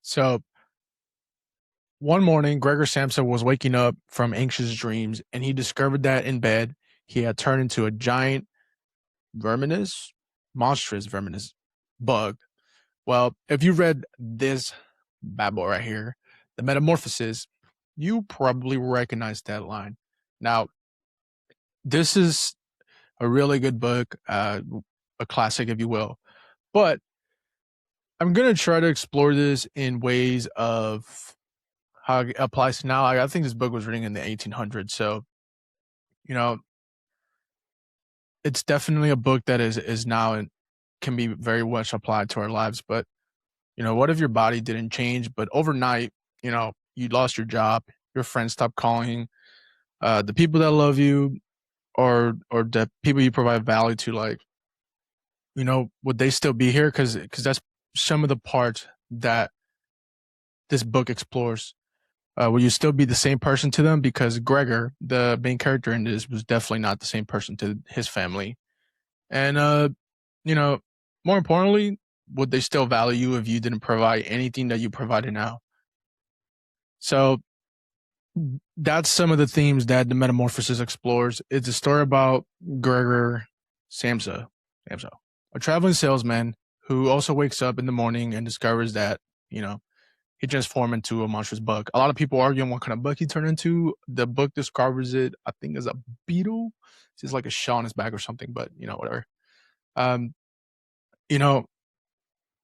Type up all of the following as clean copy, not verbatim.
So one morning, Gregor Samsa was waking up from anxious dreams, and he discovered that in bed he had turned into a giant verminous, monstrous verminous bug. Well, if you read this bad boy right here, the Metamorphosis, you probably recognize that line. Now, this is a really good book, a classic, if you will. But I'm gonna try to explore this in ways of how it applies to now. I think this book was written in the 1800s, so you know it's definitely a book that is now and can be very much applied to our lives. But what if your body didn't change, but overnight, you lost your job, your friends stopped calling, the people that love you, or the people you provide value to, like, would they still be here? Because that's some of the parts that this book explores. Will you still be the same person to them? Because Gregor, the main character in this, was definitely not the same person to his family. And you know, more importantly, would they still value you if you didn't provide anything that you provided now? So that's some of the themes that the Metamorphosis explores. It's a story about Gregor Samsa, Samsa, a traveling salesman who also wakes up in the morning and discovers that, you know, he transformed into a monstrous bug. A lot of people argue on what kind of bug he turned into. The book describes it, I think, as a beetle. It's just like a shell on his back or something, but whatever. Um, you know,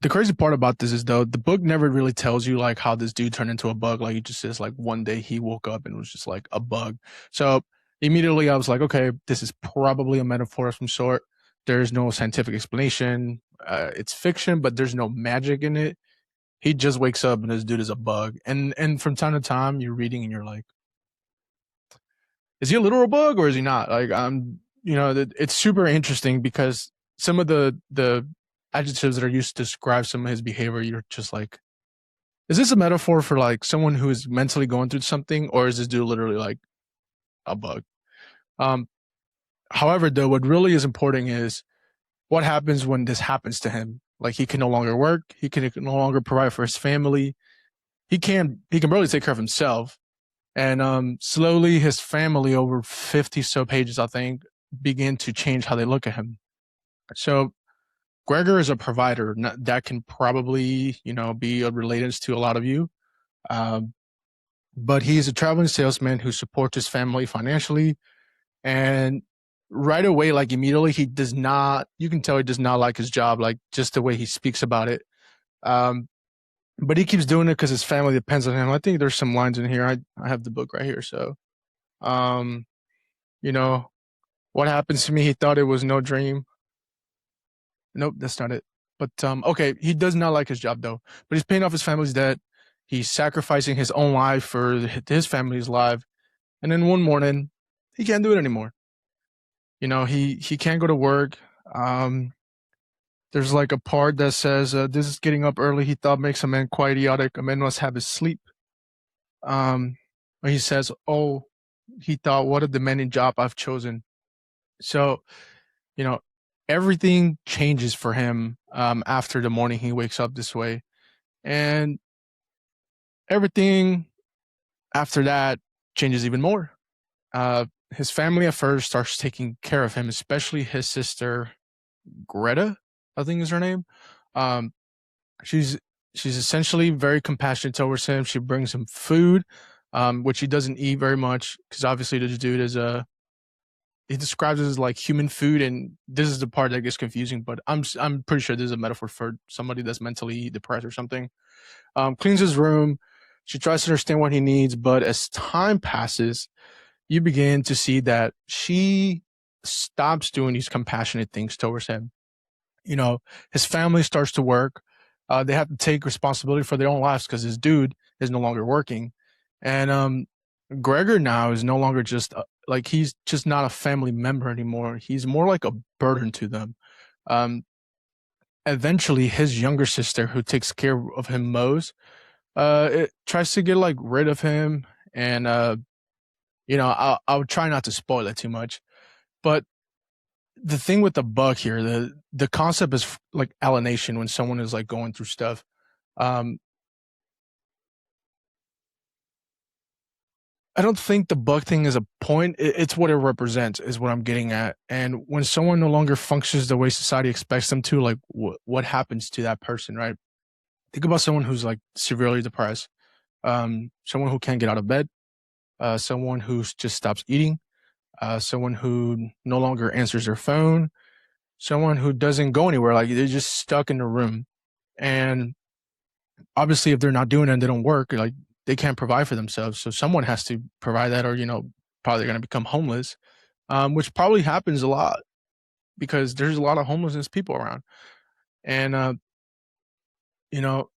the crazy part about this is, though, the book never really tells you like how this dude turned into a bug. Like, it just says like one day he woke up and was just like a bug. So immediately I was like, okay, this is probably a metaphor of some sort. There's no scientific explanation. It's fiction, but there's no magic in it. He just wakes up and this dude is a bug. And from time to time you're reading and you're like, is he a literal bug or is he not? Like, it's super interesting because some of the adjectives that are used to describe some of his behavior, you're just like, is this a metaphor for like someone who is mentally going through something, or is this dude literally like a bug? Um, However, though, what really is important is what happens when this happens to him. Like, he can no longer work, he can no longer provide for his family, he can barely take care of himself. And slowly his family, over 50 so pages, I think, begin to change how they look at him. So Gregor is a provider that can probably, be related to a lot of you. Um, but he's a traveling salesman who supports his family financially. And right away, like immediately, he does not, you can tell he does not like his job, like just the way he speaks about it. Um, but he keeps doing it because his family depends on him. I think there's some lines in here. I have the book right here. So, um, you know, what happens to me? He thought it was no dream. Nope, that's not it. But okay, he does not like his job though. But he's paying off his family's debt. He's sacrificing his own life for his family's life. And then one morning, he can't do it anymore. He can't go to work. Um, there's like a part that says, "This is getting up early. He thought makes a man quite idiotic. A man must have his sleep." Um, he says, "Oh, he thought, what a demanding job I've chosen." So you know, everything changes for him after the morning he wakes up this way. And everything after that changes even more. His family at first starts taking care of him, especially his sister, Greta, I think is her name. Um, she's she's essentially very compassionate towards him. She brings him food, which he doesn't eat very much because obviously this dude is a he describes it as like human food, and this is the part that gets confusing. But I'm pretty sure this is a metaphor for somebody that's mentally depressed or something. Cleans his room. She tries to understand what he needs, but as time passes, you begin to see that she stops doing these compassionate things towards him. His family starts to work. They have to take responsibility for their own lives because this dude is no longer working, and Gregor now is no longer just like he's just not a family member anymore. He's more like a burden to them. Um, Eventually, his younger sister, who takes care of him most, it tries to get like rid of him, and I'll try not to spoil it too much. But the thing with the bug here, the concept is like alienation when someone is like going through stuff. Um, I don't think the bug thing is a point. It's what it represents, is what I'm getting at. And when someone no longer functions the way society expects them to, like what happens to that person, right? Think about someone who's like severely depressed, someone who can't get out of bed, someone who just stops eating, someone who no longer answers their phone, someone who doesn't go anywhere. Like they're just stuck in the room. And obviously, if they're not doing it and they don't work, like they can't provide for themselves. So someone has to provide that, or probably going to become homeless, which probably happens a lot because there's a lot of homelessness people around. And you know,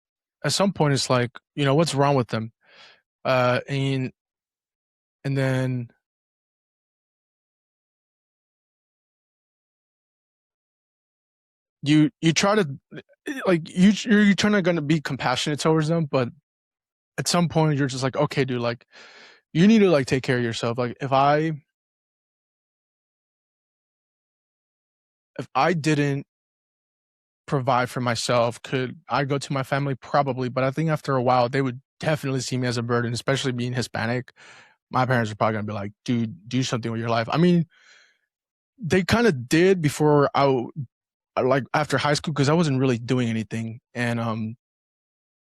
at some point, it's like, what's wrong with them? And then you try to, like, you're trying to gonna be compassionate towards them, but at some point you're just like, okay, dude, like you need to like take care of yourself. Like if I didn't provide for myself, could I go to my family? Probably, but I think after a while they would definitely see me as a burden, especially being Hispanic. My parents are probably gonna be like, dude, do something with your life. I mean, they kind of did before like after high school, because I wasn't really doing anything. And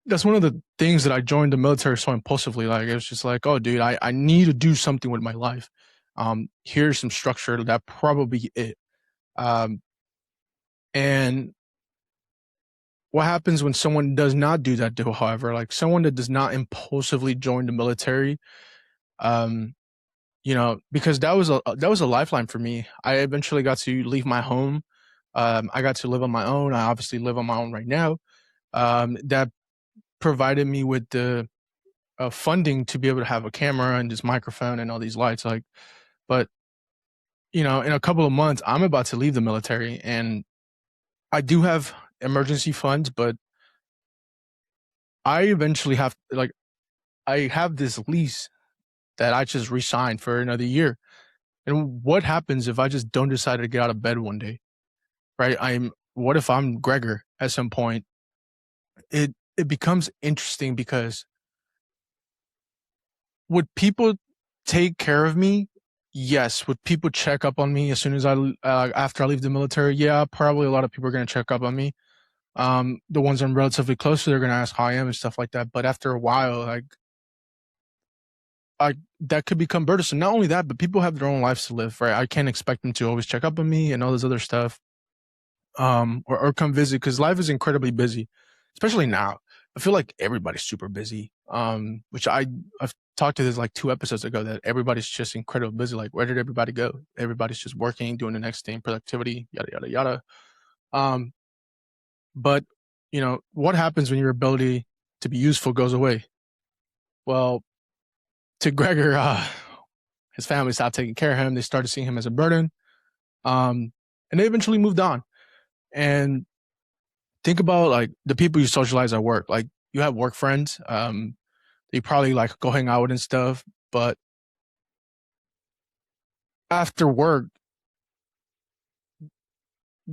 that's one of the things that I joined the military so impulsively. Like it was just like, oh dude, I need to do something with my life. Here's some structure, that probably it. Um and what happens when someone does not do that, though, however, like someone that does not impulsively join the military, um because that was a lifeline for me. I eventually got to leave my home. I got to live on my own. I obviously live on my own right now. That provided me with the funding to be able to have a camera and this microphone and all these lights. Like, but in a couple of months, I'm about to leave the military, and I do have emergency funds, but I eventually have, like, I have this lease that I just re-signed for another year. And what happens if I just don't decide to get out of bed one day? Right? What if I'm Gregor at some point? It becomes interesting because would people take care of me? Yes. Would people check up on me as soon as after I leave the military? Yeah, probably a lot of people are going to check up on me. The ones I'm relatively close to, they're going to ask how I am and stuff like that. But after a while, like, that could become burdensome. Not only that, but people have their own lives to live, right? I can't expect them to always check up on me and all this other stuff, or come visit, because life is incredibly busy, especially now. I feel like everybody's super busy. Which I've talked to this like 2 episodes ago, that everybody's just incredibly busy. Like, where did everybody go? Everybody's just working, doing the next thing, productivity, yada yada yada. Um, but what happens when your ability to be useful goes away? Well, to Gregor, his family stopped taking care of him. They started seeing him as a burden, and they eventually moved on. And think about like the people you socialize at work. Like you have work friends, you probably like go hang out with and stuff. But after work,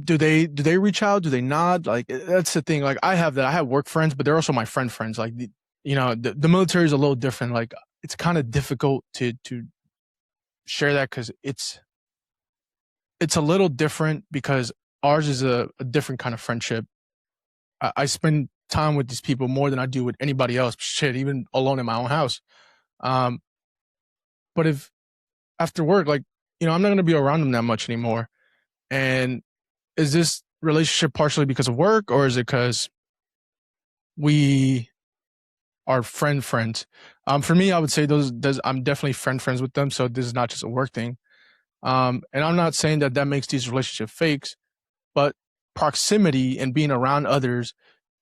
do they reach out? Do they not? Like that's the thing. Like I have that. I have work friends, but they're also my friends. Like the military is a little different. Like it's kind of difficult to share that, because it's a little different, because ours is a different kind of friendship. I spend time with these people more than I do with anybody else. Shit, even alone in my own house. Um, but if after work, like, I'm not going to be around them that much anymore. And is this relationship partially because of work, or is it because we are friends? For me, I would say those I'm definitely friends with them. So this is not just a work thing. And I'm not saying that makes these relationships fakes, but proximity and being around others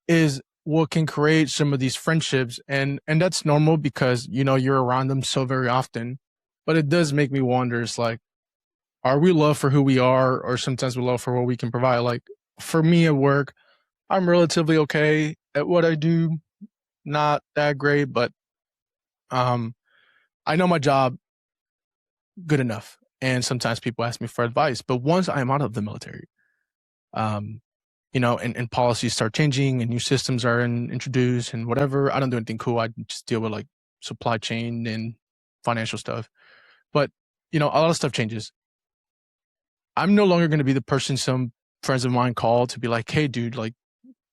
is what can create some of these friendships. And that's normal because you're around them so very often. But it does make me wonder, it's like, are we loved for who we are, or sometimes we love for what we can provide? Like for me at work, I'm relatively okay at what I do, not that great, but um I know my job good enough. And sometimes people ask me for advice, but once I'm out of the military, um and policies start changing and new systems are introduced and whatever, I don't do anything cool. I just deal with like supply chain and financial stuff. But a lot of stuff changes. I'm no longer going to be the person some friends of mine call to be like, hey, dude, like,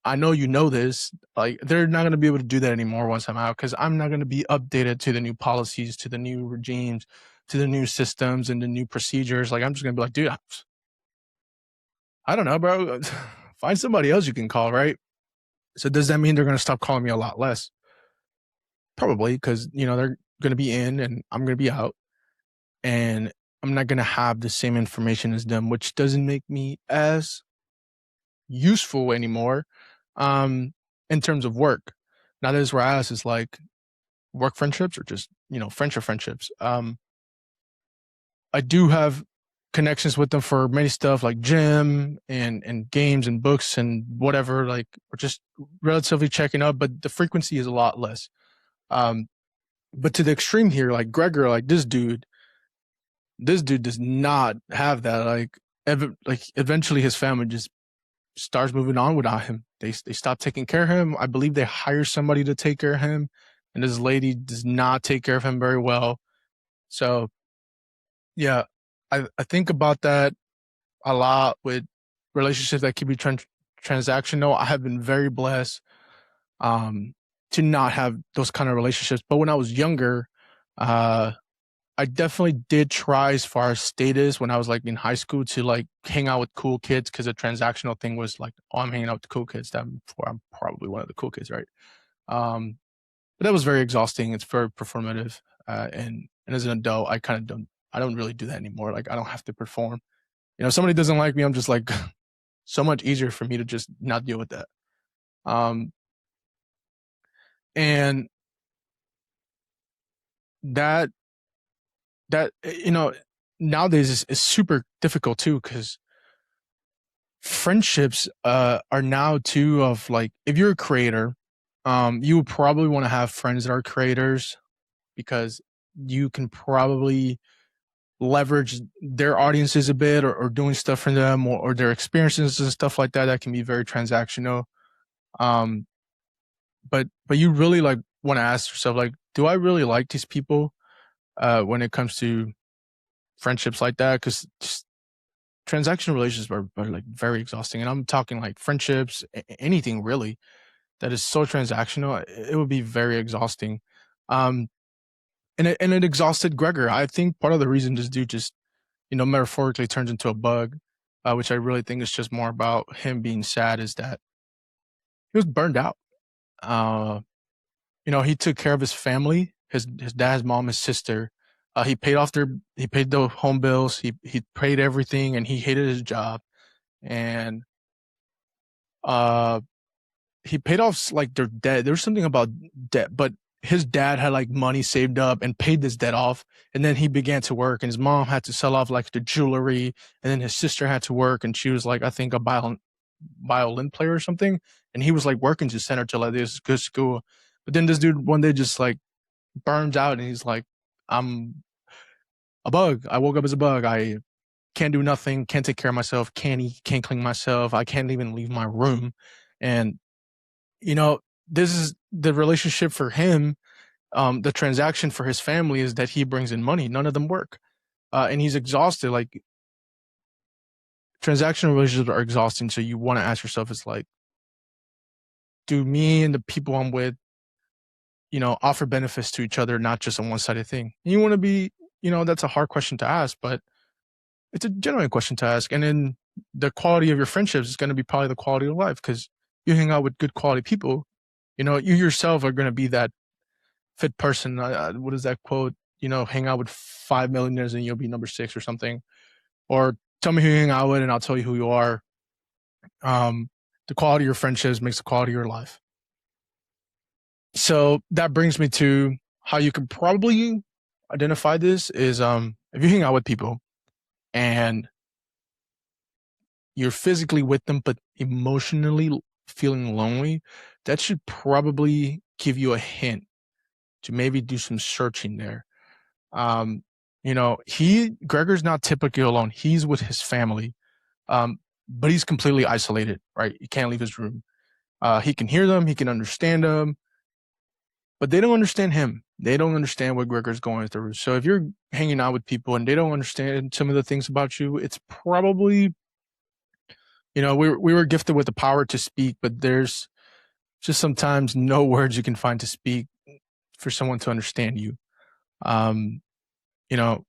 I know you know this. Like, they're not going to be able to do that anymore once I'm out because I'm not going to be updated to the new policies, to the new regimes, to the new systems and the new procedures. Like, I'm just going to be like, dude, I don't know, bro. Find somebody else you can call, right? So does that mean they're going to stop calling me a lot less? Probably because, they're going to be in and I'm going to be out. And I'm not going to have the same information as them, which doesn't make me as useful anymore in terms of work. Now, this is where I ask is like work friendships or just, friendships. I do have connections with them for many stuff like gym and games and books and whatever, like, or just relatively checking up, but the frequency is a lot less. Um, but to the extreme here, like Gregor, like this dude does not have that. Like eventually his family just starts moving on without him. They stop taking care of him. I believe they hire somebody to take care of him, and this lady does not take care of him very well. So yeah, I think about that a lot with relationships that can be transactional. I have been very blessed um to not have those kind of relationships. But when I was younger, uh I definitely did try as far as status when I was like in high school to like hang out with cool kids because the transactional thing was like, oh, I'm hanging out with the cool kids. Therefore, I'm probably one of the cool kids, right? Um, but that was very exhausting. It's very performative, and as an adult, I don't really do that anymore. Like I don't have to perform. If somebody doesn't like me, I'm just like so much easier for me to just not deal with that. Um, and that that nowadays is super difficult too because friendships are now too of like if you're a creator, you would probably want to have friends that are creators because you can probably leverage their audiences a bit or doing stuff for them or their experiences and stuff like that can be very transactional. um but you really like want to ask yourself like, do I really like these people when it comes to friendships like that? Because transactional relationships are like very exhausting, and I'm talking like friendships, anything really that is so transactional. It would be very exhausting. um and it exhausted Gregor. I think part of the reason this dude just metaphorically turns into a bug, which I really think is just more about him being sad, is that he was burned out. uh he took care of his family, his dad, his mom, his sister. He paid the home bills, he paid everything, and he hated his job. And uh he paid off like their debt. There was something about debt, but his dad had like money saved up and paid this debt off. And then he began to work, and his mom had to sell off like the jewelry. And then his sister had to work, and she was like, I think a violin player or something. And he was like working to send her to like this good school. But then this dude one day just like burns out, and he's like, I'm a bug. I woke up as a bug. I can't do nothing, can't take care of myself, can't eat, can't clean myself. I can't even leave my room. And you know, this is the relationship for him. The transaction for his family is that he brings in money. None of them work. And he's exhausted. Like transactional relationships are exhausting. So you want to ask yourself, it's like, do me and the people I'm with, offer benefits to each other, not just a one-sided thing? And you want to be, that's a hard question to ask, but it's a genuine question to ask. And then the quality of your friendships is going to be probably the quality of life because you hang out with good quality people. You yourself are going to be that fit person. What is that quote? Hang out with 5 millionaires and you'll be number six or something. Or tell me who you hang out with and I'll tell you who you are. The quality of your friendships makes the quality of your life. So that brings me to how you can probably identify this is if you hang out with people and you're physically with them but emotionally feeling lonely, that should probably give you a hint to maybe do some searching there. Gregor's not typically alone. He's with his family, but he's completely isolated, right? He can't leave his room. He can hear them, he can understand them, but they don't understand him. They don't understand what Gregor's going through. So if you're hanging out with people and they don't understand some of the things about you, it's probably, we were gifted with the power to speak, but there's just sometimes no words you can find to speak for someone to understand you. Um, you know,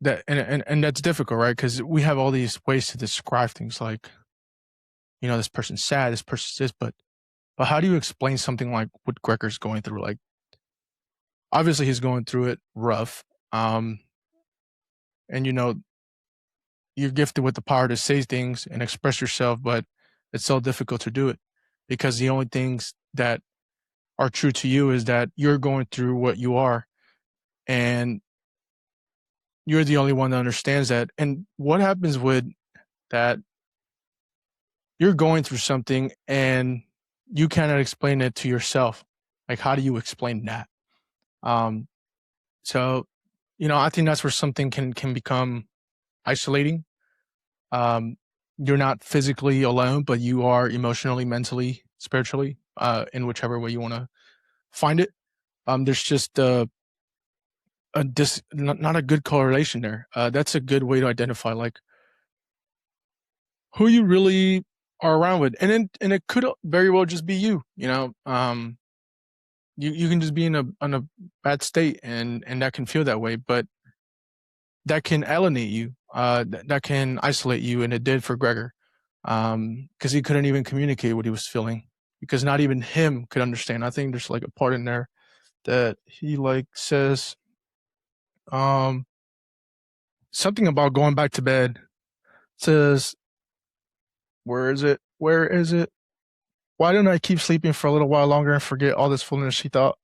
that and that's difficult, right? Because we have all these ways to describe things like, this person's sad, this person's this, but how do you explain something like what Gregor's going through? Like, obviously he's going through it rough. And you're gifted with the power to say things and express yourself, but it's so difficult to do it because the only things that are true to you is that you're going through what you are, and you're the only one that understands that. And what happens with that, you're going through something and you cannot explain it to yourself. Like, how do you explain that? Um, so, I think that's where something can become isolating. Um, you're not physically alone, but you are emotionally, mentally, spiritually, in whichever way you want to find it. There's just not a good correlation there. That's a good way to identify like who you really are around with, and it could very well just be you. You can just be in a bad state, and that can feel that way, but that can alienate you. That can isolate you, and it did for Gregor, because he couldn't even communicate what he was feeling because not even him could understand. I think there's like a part in there that he like says, um, something about going back to bed. Says, where is it? Where is it? Why don't I keep sleeping for a little while longer and forget all this foolishness he thought?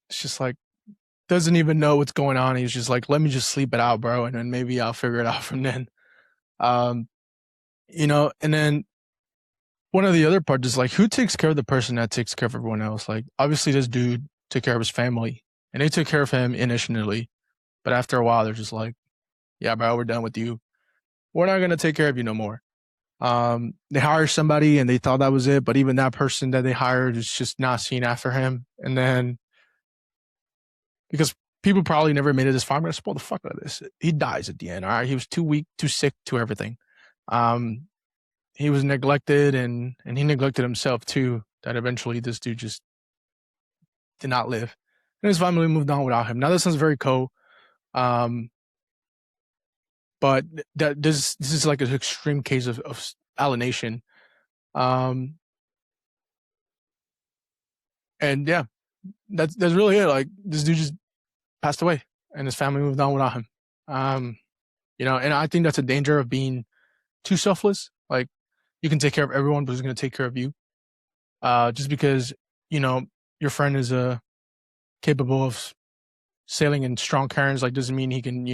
It's just like, doesn't even know what's going on. He's just like, let me just sleep it out, bro, and then maybe I'll figure it out from then. Um, and then one of the other parts is like, who takes care of the person that takes care of everyone else? Like, obviously, this dude took care of his family, and they took care of him initially, but after a while, they're just like, yeah, bro, we're done with you. We're not gonna take care of you no more. They hire somebody and they thought that was it, but even that person that they hired is just not seen after him. And then because people probably never made it this far, I'm gonna spoil the fuck out of this. He dies at the end. All right, he was too weak, too sick, to everything. Um, he was neglected, and he neglected himself too. That eventually this dude just did not live, and his family moved on without him. Now this sounds very cold, um, but that this is like an extreme case of alienation. Um, and yeah, that's really it. Like, this dude just passed away, and his family moved on without him. Um, and I think that's a danger of being too selfless. Like, you can take care of everyone, but who's going to take care of you? Just because you know your friend is capable of sailing in strong currents, like, doesn't mean he can.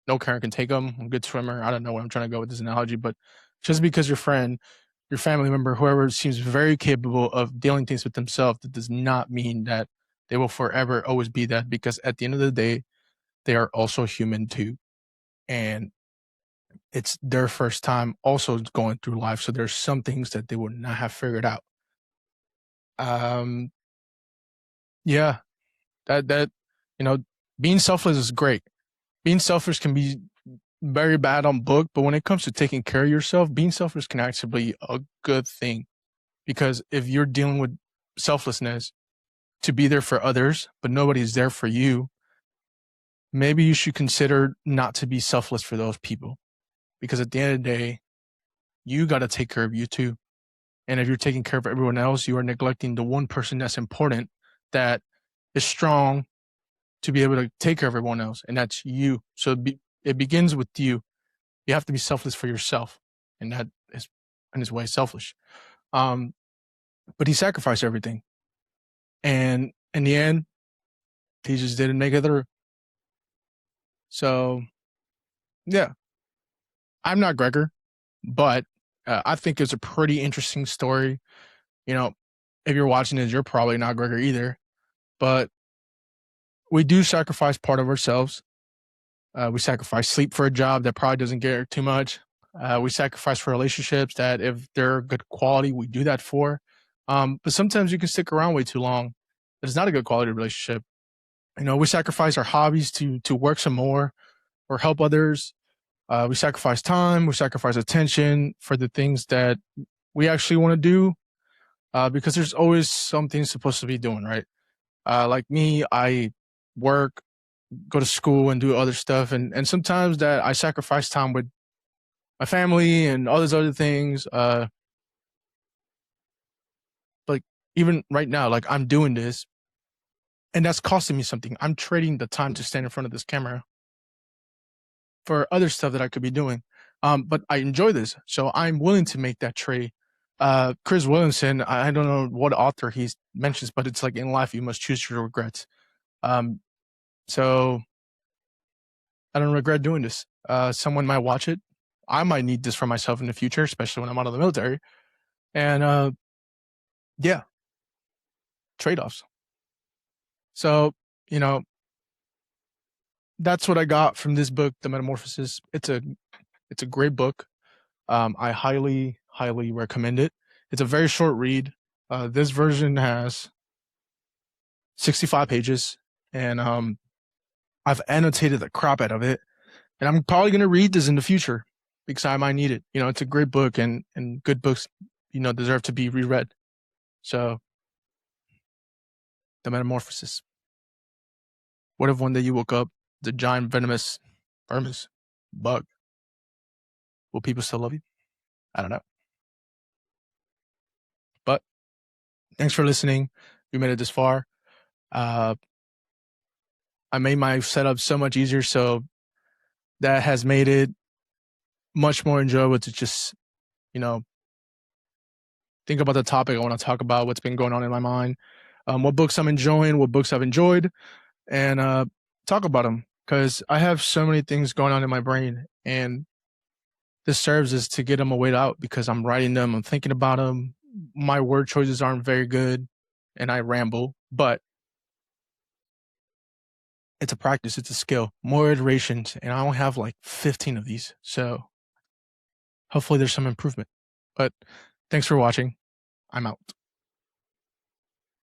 No current can take him. I'm a good swimmer. I don't know where I'm trying to go with this analogy, but just because your friend, your family member, whoever seems very capable of dealing things with themselves, that does not mean that they will forever always be that. Because at the end of the day, they are also human too, and it's their first time also going through life. So there's some things that they would not have figured out. Um, yeah, that you know, being selfless is great. Being selfish can be very bad on book, but when it comes to taking care of yourself, being selfish can actually be a good thing. Because if you're dealing with selflessness to be there for others, but nobody's there for you, maybe you should consider not to be selfless for those people. Because at the end of the day, you got to take care of you too. And if you're taking care of everyone else, you are neglecting the one person that's important, that is strong to be able to take care of everyone else, and that's you. So it begins with you. You have to be selfless for yourself, and that is in his way selfish. Um, but he sacrificed everything, and in the end, he just didn't make it through. So yeah, I'm not Gregor, but I think it's a pretty interesting story. You know, if you're watching this, you're probably not Gregor either, but we do sacrifice part of ourselves. We sacrifice sleep for a job that probably doesn't get too much. We sacrifice for relationships that, if they're good quality, we do that for. But sometimes you can stick around way too long. It's not a good quality relationship. We sacrifice our hobbies to work some more or help others. We sacrifice time, we sacrifice attention for the things that we actually want to do, because there's always something supposed to be doing, right? Like me, I work, go to school, and do other stuff, and sometimes that I sacrifice time with my family and all these other things. Like even right now, like I'm doing this, and that's costing me something. I'm trading the time to stand in front of this camera for other stuff that I could be doing. But I enjoy this, so I'm willing to make that trade. Chris Williamson, I don't know what author he mentions, but it's like in life you must choose your regrets. Um, so I don't regret doing this. Someone might watch it. I might need this for myself in the future, especially when I'm out of the military. And yeah, trade offs. So you know that's what I got from this book, The Metamorphosis. It's a great book. I highly recommend it. It's a very short read. This version has 65 pages, and I've annotated the crap out of it. And I'm probably going to read this in the future because I might need it. It's a great book, and good books, deserve to be reread. So, The Metamorphosis. What if one day you woke up, the giant venomous bug? Will people still love you? I don't know. But thanks for listening. We made it this far. I made my setup so much easier, so that has made it much more enjoyable to just, think about the topic I want to talk about, what's been going on in my mind, what books I'm enjoying, what books I've enjoyed, and talk about them because I have so many things going on in my brain, and this serves as to get them away out because I'm writing them, I'm thinking about them. My word choices aren't very good, and I ramble, but it's a practice, it's a skill, more iterations, and I only have like 15 of these, so hopefully there's some improvement. But thanks for watching. I'm out.